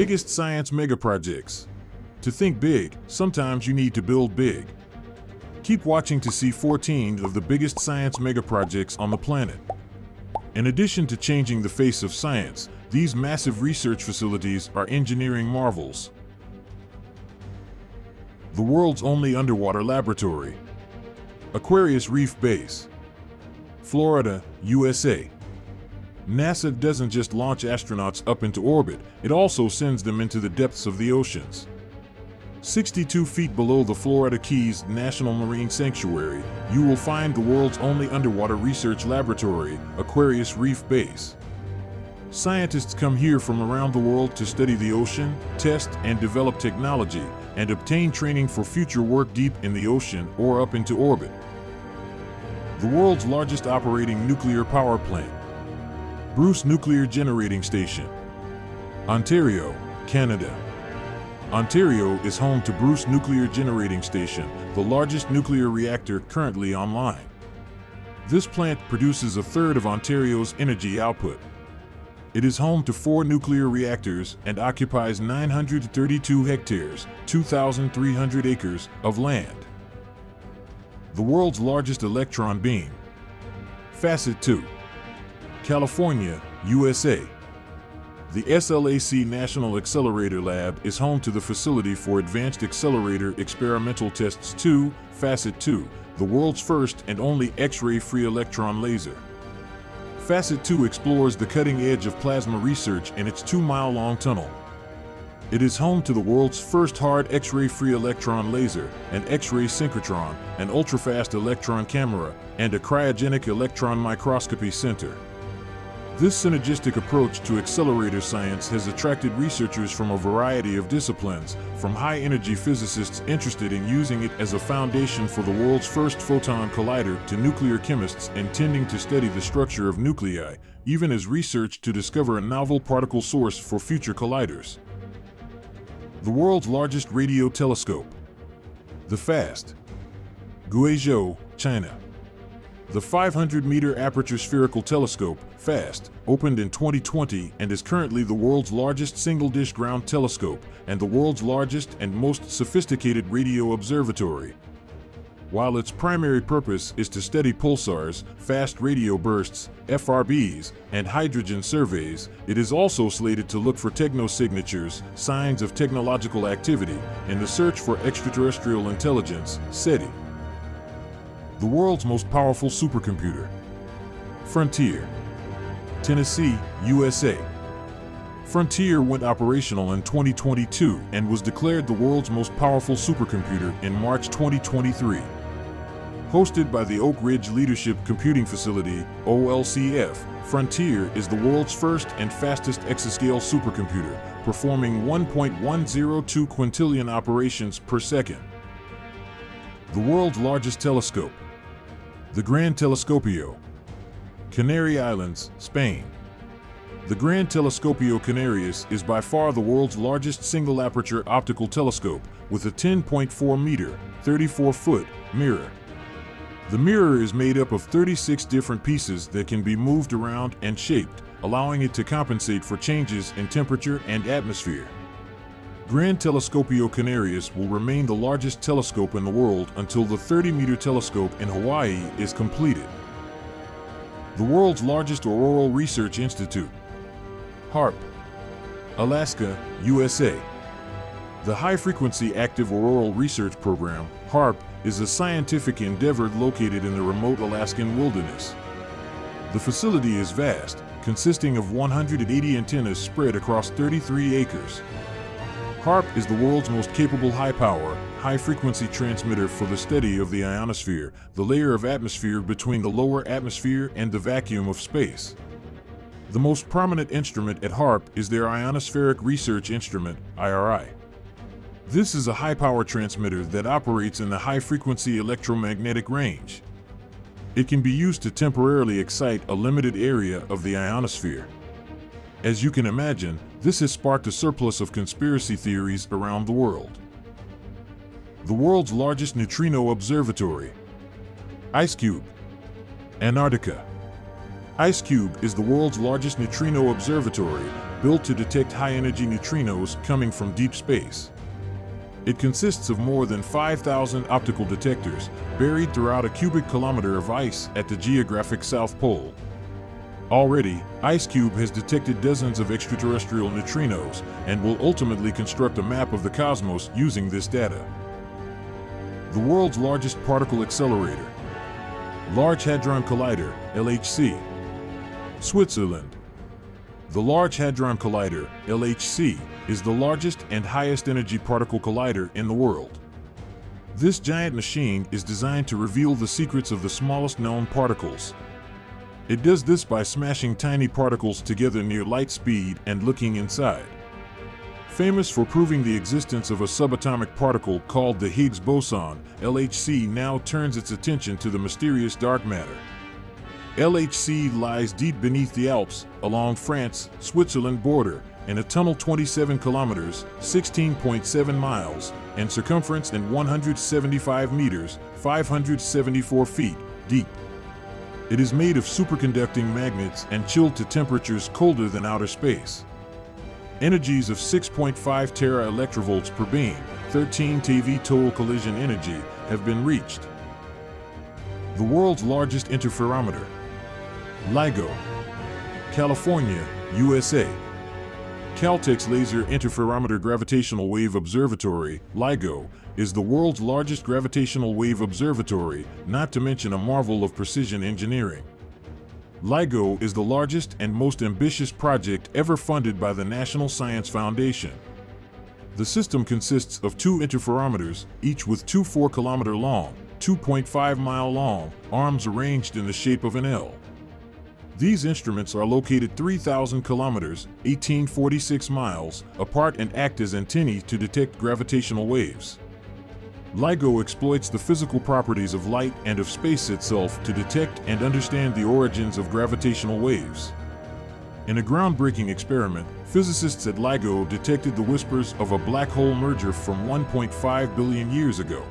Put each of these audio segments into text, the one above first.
Biggest science megaprojects. To think big, sometimes you need to build big. Keep watching to see 14 of the biggest science megaprojects on the planet. In addition to changing the face of science, these massive research facilities are engineering marvels. The world's only underwater laboratory. AQUARIUS Reef Base, Florida, USA. NASA doesn't just launch astronauts up into orbit, it also sends them into the depths of the oceans. 62 feet below the Florida Keys National Marine Sanctuary, you will find the world's only underwater research laboratory, AQUARIUS Reef Base. Scientists come here from around the world to study the ocean, test and develop technology, and obtain training for future work deep in the ocean or up into orbit. The world's largest operating nuclear power plant. Bruce Nuclear Generating Station, Ontario, Canada. Ontario is home to Bruce Nuclear Generating Station, the largest nuclear reactor currently online. This plant produces a third of Ontario's energy output. It is home to 4 nuclear reactors and occupies 932 hectares, 2,300 acres, of land. The world's largest electron beam. FACET-II, California, USA. The SLAC National Accelerator Lab is home to the Facility for Advanced Accelerator Experimental Tests II, FACET-II, the world's first and only X-ray free electron laser. FACET-II explores the cutting edge of plasma research in its 2-mile-long tunnel. It is home to the world's first hard X-ray free electron laser, an X-ray synchrotron, an ultrafast electron camera, and a cryogenic electron microscopy center. This synergistic approach to accelerator science has attracted researchers from a variety of disciplines, from high-energy physicists interested in using it as a foundation for the world's first photon collider to nuclear chemists intending to study the structure of nuclei, even as research to discover a novel particle source for future colliders. The world's largest radio telescope. The FAST. Guizhou, China. The 500-meter aperture spherical telescope, FAST, opened in 2020 and is currently the world's largest single-dish ground telescope and the world's largest and most sophisticated radio observatory. While its primary purpose is to study pulsars, fast radio bursts, FRBs, and hydrogen surveys, it is also slated to look for technosignatures, signs of technological activity, in the search for extraterrestrial intelligence, SETI. The world's most powerful supercomputer. Frontier, Tennessee, USA. Frontier went operational in 2022 and was declared the world's most powerful supercomputer in March 2023. Hosted by the Oak Ridge Leadership Computing Facility, OLCF, Frontier is the world's first and fastest exascale supercomputer, performing 1.102 quintillion operations per second. The world's largest telescope. The GRAN Telescopio, Canary Islands, Spain. The GRAN Telescopio Canarias is by far the world's largest single-aperture optical telescope with a 10.4-meter, 34-foot mirror. The mirror is made up of 36 different pieces that can be moved around and shaped, allowing it to compensate for changes in temperature and atmosphere. GRAN Telescopio Canarias will remain the largest telescope in the world until the 30-meter telescope in Hawaii is completed. The world's largest auroral research institute. HAARP, Alaska, USA. The High-Frequency Active Auroral Research Program, HAARP, is a scientific endeavor located in the remote Alaskan wilderness. The facility is vast, consisting of 180 antennas spread across 33 acres. HAARP is the world's most capable high-power, high-frequency transmitter for the study of the ionosphere, the layer of atmosphere between the lower atmosphere and the vacuum of space. The most prominent instrument at HAARP is their Ionospheric Research Instrument, IRI. This is a high-power transmitter that operates in the high-frequency electromagnetic range. It can be used to temporarily excite a limited area of the ionosphere. As you can imagine, this has sparked a surplus of conspiracy theories around the world. The world's largest neutrino observatory. ICECUBE, Antarctica. ICECUBE is the world's largest neutrino observatory, built to detect high-energy neutrinos coming from deep space. It consists of more than 5,000 optical detectors buried throughout a cubic kilometer of ice at the geographic South Pole. Already, ICECUBE has detected dozens of extraterrestrial neutrinos and will ultimately construct a map of the cosmos using this data. The world's largest particle accelerator, Large Hadron Collider, LHC. Switzerland. The Large Hadron Collider, LHC, is the largest and highest energy particle collider in the world. This giant machine is designed to reveal the secrets of the smallest known particles. It does this by smashing tiny particles together near light speed and looking inside. Famous for proving the existence of a subatomic particle called the Higgs boson, LHC now turns its attention to the mysterious dark matter. LHC lies deep beneath the Alps, along France-Switzerland border, in a tunnel 27 kilometers, 16.7 miles, in circumference and 175 meters, 574 feet, deep. It is made of superconducting magnets and chilled to temperatures colder than outer space. Energies of 6.5 tera electrovolts per beam, 13 TeV total collision energy, have been reached. The world's largest interferometer, LIGO. California, USA. Caltech's Laser Interferometer Gravitational Wave Observatory, LIGO, is the world's largest gravitational wave observatory, not to mention a marvel of precision engineering. LIGO is the largest and most ambitious project ever funded by the National Science Foundation. The system consists of 2 interferometers, each with 2 4-kilometer-long, 2.5-mile-long arms arranged in the shape of an L. These instruments are located 3,000 kilometers, 1,846 miles, apart and act as antennae to detect gravitational waves. LIGO exploits the physical properties of light and of space itself to detect and understand the origins of gravitational waves. In a groundbreaking experiment, physicists at LIGO detected the whispers of a black hole merger from 1.5 billion years ago.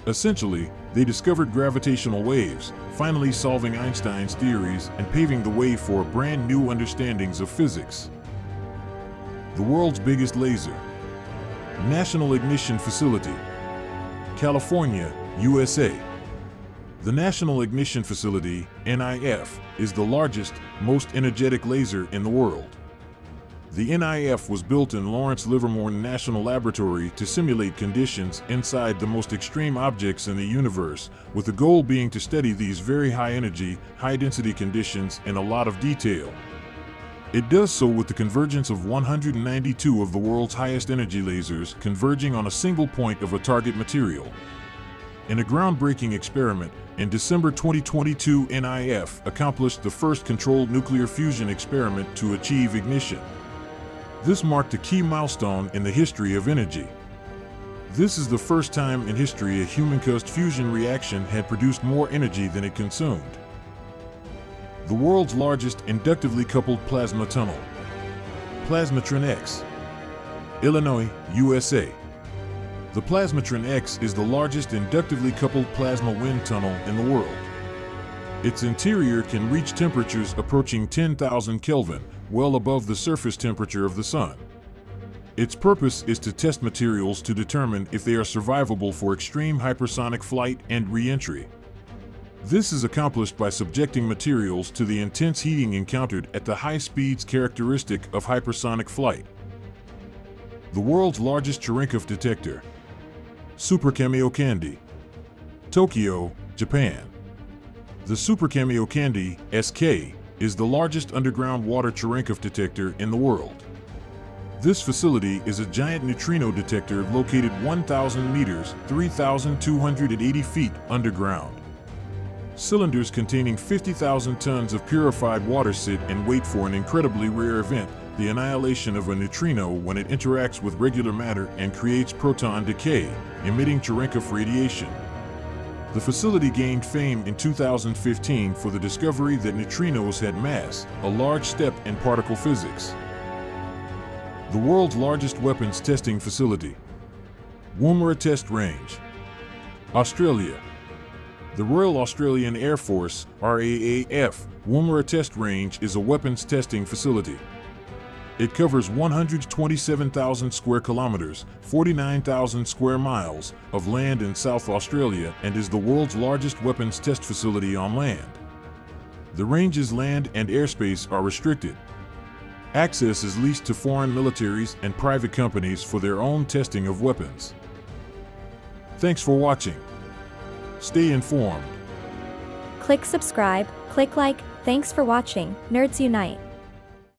Essentially, they discovered gravitational waves, finally solving Einstein's theories and paving the way for brand new understandings of physics. The world's biggest laser, National Ignition Facility, California, USA. The National Ignition Facility, NIF, is the largest, most energetic laser in the world. The NIF was built in Lawrence Livermore National Laboratory to simulate conditions inside the most extreme objects in the universe, with the goal being to study these very high-energy, high-density conditions in a lot of detail. It does so with the convergence of 192 of the world's highest energy lasers converging on a single point of a target material. In a groundbreaking experiment, in December 2022, NIF accomplished the first controlled nuclear fusion experiment to achieve ignition. This marked a key milestone in the history of energy. This is the first time in history a human-caused fusion reaction had produced more energy than it consumed. The world's largest inductively coupled plasma tunnel, Plasmatron X, Illinois, USA. The Plasmatron X is the largest inductively coupled plasma wind tunnel in the world. Its interior can reach temperatures approaching 10,000 Kelvin, well above the surface temperature of the Sun. Its purpose is to test materials to determine if they are survivable for extreme hypersonic flight and re-entry. This is accomplished by subjecting materials to the intense heating encountered at the high speeds characteristic of hypersonic flight. The world's largest Cherenkov detector, SUPERCOMPUTER, Tokyo, Japan. The SUPERCOMPUTER, SK, is the largest underground water Cherenkov detector in the world. This facility is a giant neutrino detector located 1,000 meters, 3,280 feet underground. Cylinders containing 50,000 tons of purified water sit and wait for an incredibly rare event, the annihilation of a neutrino when it interacts with regular matter and creates proton decay, emitting Cherenkov radiation. The facility gained fame in 2015 for the discovery that neutrinos had mass, a large step in particle physics. The world's largest weapons testing facility, Woomera Test Range, Australia. The Royal Australian Air Force, RAAF, Woomera Test Range is a weapons testing facility. It covers 127,000 square kilometers, 49,000 square miles of land in South Australia and is the world's largest weapons test facility on land. The range's land and airspace are restricted. Access is leased to foreign militaries and private companies for their own testing of weapons. Thanks for watching. Stay informed. Click subscribe, click like. Thanks for watching. Nerds Unite.